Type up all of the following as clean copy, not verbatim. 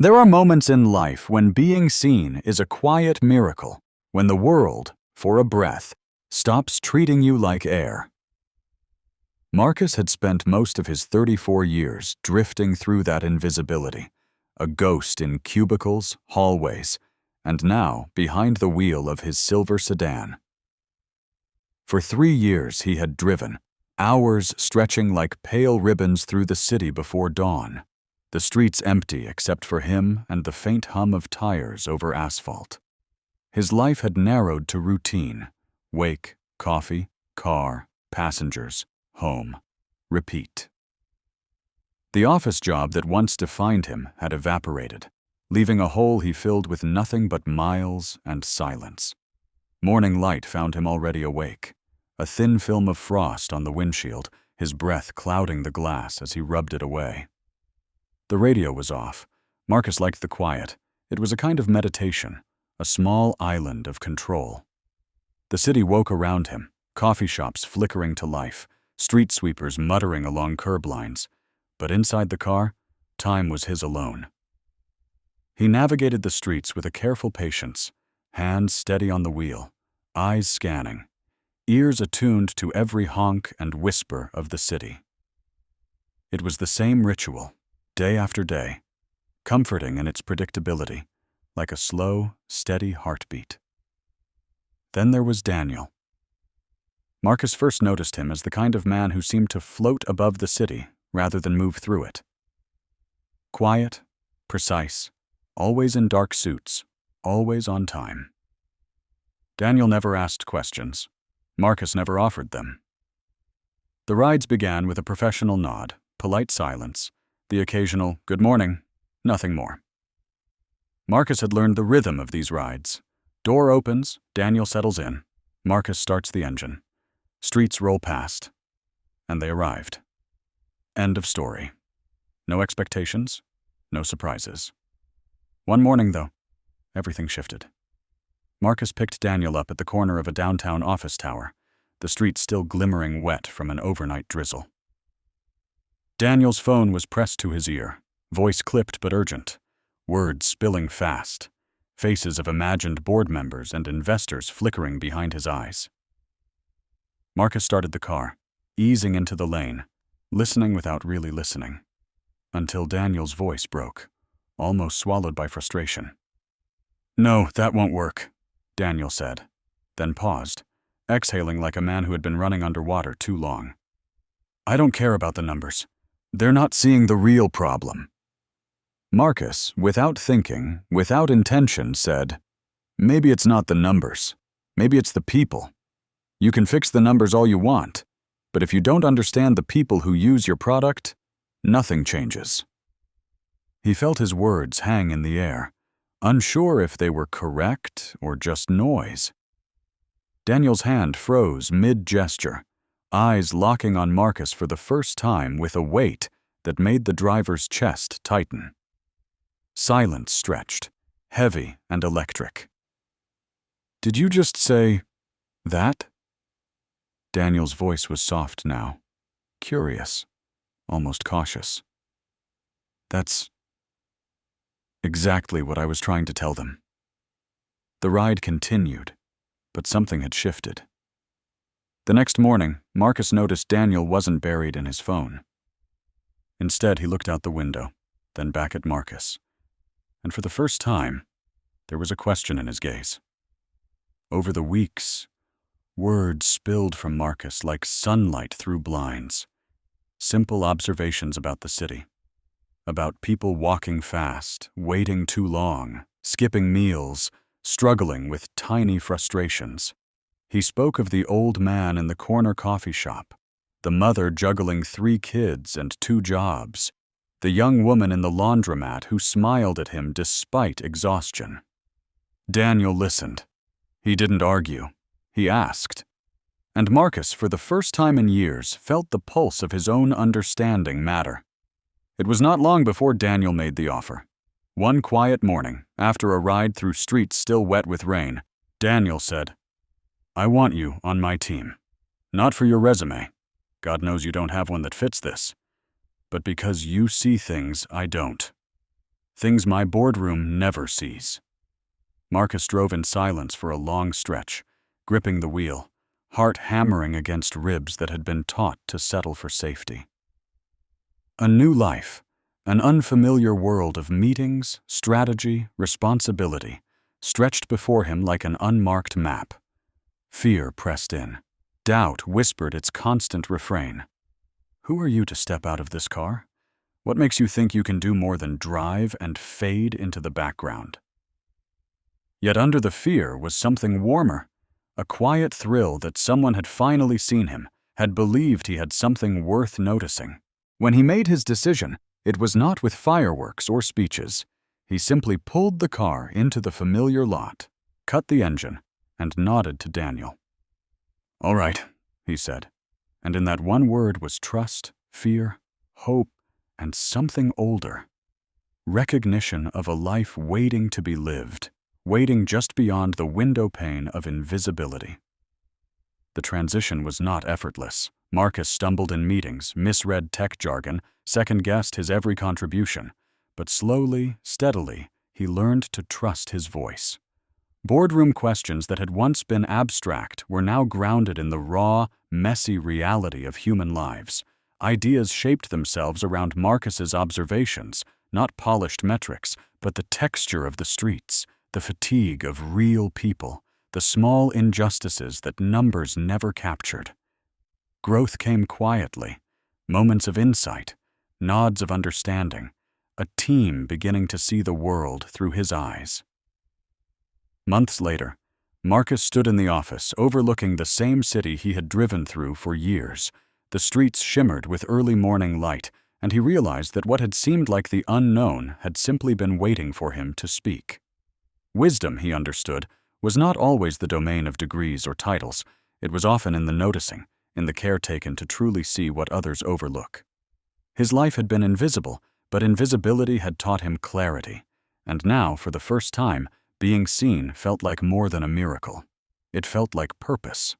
There are moments in life when being seen is a quiet miracle, when the world, for a breath, stops treating you like air. Marcus had spent most of his 34 years drifting through that invisibility, a ghost in cubicles, hallways, and now behind the wheel of his silver sedan. For 3 years he had driven, hours stretching like pale ribbons through the city before dawn, the streets empty except for him and the faint hum of tires over asphalt. His life had narrowed to routine: wake, coffee, car, passengers, home, repeat. The office job that once defined him had evaporated, leaving a hole he filled with nothing but miles and silence. Morning light found him already awake, a thin film of frost on the windshield, his breath clouding the glass as he rubbed it away. The radio was off. Marcus liked the quiet. It was a kind of meditation, a small island of control. The city woke around him, coffee shops flickering to life, street sweepers muttering along curb lines. But inside the car, time was his alone. He navigated the streets with a careful patience, hands steady on the wheel, eyes scanning, ears attuned to every honk and whisper of the city. It was the same ritual, day after day, comforting in its predictability, like a slow, steady heartbeat. Then there was Daniel. Marcus first noticed him as the kind of man who seemed to float above the city rather than move through it. Quiet, precise, always in dark suits, always on time. Daniel never asked questions. Marcus never offered them. The rides began with a professional nod, polite silence, the occasional "good morning," nothing more. Marcus had learned the rhythm of these rides. Door opens, Daniel settles in, Marcus starts the engine. Streets roll past, and they arrived. End of story. No expectations, no surprises. One morning, though, everything shifted. Marcus picked Daniel up at the corner of a downtown office tower, the street still glimmering wet from an overnight drizzle. Daniel's phone was pressed to his ear, voice clipped but urgent, words spilling fast, faces of imagined board members and investors flickering behind his eyes. Marcus started the car, easing into the lane, listening without really listening, until Daniel's voice broke, almost swallowed by frustration. "No, that won't work," Daniel said, then paused, exhaling like a man who had been running underwater too long. "I don't care about the numbers. They're not seeing the real problem." Marcus, without thinking, without intention, said, "Maybe it's not the numbers. Maybe it's the people. You can fix the numbers all you want, but if you don't understand the people who use your product, nothing changes." He felt his words hang in the air, unsure if they were correct or just noise. Daniel's hand froze mid-gesture, eyes locking on Marcus for the first time with a weight that made the driver's chest tighten. Silence stretched, heavy and electric. "Did you just say that?" Daniel's voice was soft now, curious, almost cautious. "That's exactly what I was trying to tell them." The ride continued, but something had shifted. The next morning, Marcus noticed Daniel wasn't buried in his phone. Instead, he looked out the window, then back at Marcus, and for the first time, there was a question in his gaze. Over the weeks, words spilled from Marcus like sunlight through blinds. Simple observations about the city, about people walking fast, waiting too long, skipping meals, struggling with tiny frustrations. He spoke of the old man in the corner coffee shop, the mother juggling 3 kids and 2 jobs, the young woman in the laundromat who smiled at him despite exhaustion. Daniel listened. He didn't argue. He asked. And Marcus, for the first time in years, felt the pulse of his own understanding matter. It was not long before Daniel made the offer. One quiet morning, after a ride through streets still wet with rain, Daniel said, "I want you on my team. Not for your resume. God knows you don't have one that fits this. But because you see things I don't." Things my boardroom never sees. Marcus drove in silence for a long stretch, gripping the wheel, heart hammering against ribs that had been taught to settle for safety. A new life, an unfamiliar world of meetings, strategy, responsibility, stretched before him like an unmarked map. Fear pressed in. Doubt whispered its constant refrain. Who are you to step out of this car? What makes you think you can do more than drive and fade into the background? Yet under the fear was something warmer, a quiet thrill that someone had finally seen him, had believed he had something worth noticing. When he made his decision, it was not with fireworks or speeches. He simply pulled the car into the familiar lot, cut the engine, and nodded to Daniel. "All right," he said, and in that one word was trust, fear, hope, and something older. Recognition of a life waiting to be lived, waiting just beyond the window pane of invisibility. The transition was not effortless. Marcus stumbled in meetings, misread tech jargon, second-guessed his every contribution. But slowly, steadily, he learned to trust his voice. Boardroom questions that had once been abstract were now grounded in the raw, messy reality of human lives. Ideas shaped themselves around Marcus's observations, not polished metrics, but the texture of the streets, the fatigue of real people, the small injustices that numbers never captured. Growth came quietly, moments of insight, nods of understanding, a team beginning to see the world through his eyes. Months later, Marcus stood in the office overlooking the same city he had driven through for years. The streets shimmered with early morning light, and he realized that what had seemed like the unknown had simply been waiting for him to speak. Wisdom, he understood, was not always the domain of degrees or titles. It was often in the noticing, in the care taken to truly see what others overlook. His life had been invisible, but invisibility had taught him clarity, and now, for the first time, being seen felt like more than a miracle. It felt like purpose.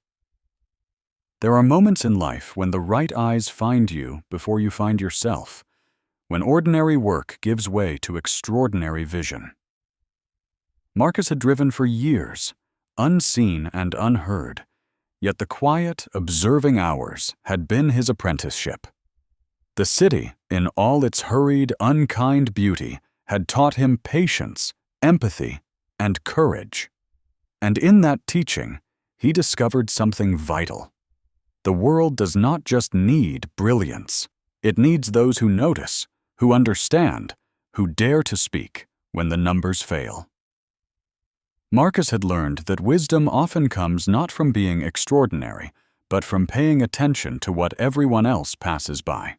There are moments in life when the right eyes find you before you find yourself, when ordinary work gives way to extraordinary vision. Marcus had driven for years, unseen and unheard, yet the quiet, observing hours had been his apprenticeship. The city, in all its hurried, unkind beauty, had taught him patience, empathy, and courage. And in that teaching, he discovered something vital. The world does not just need brilliance. It needs those who notice, who understand, who dare to speak when the numbers fail. Marcus had learned that wisdom often comes not from being extraordinary, but from paying attention to what everyone else passes by.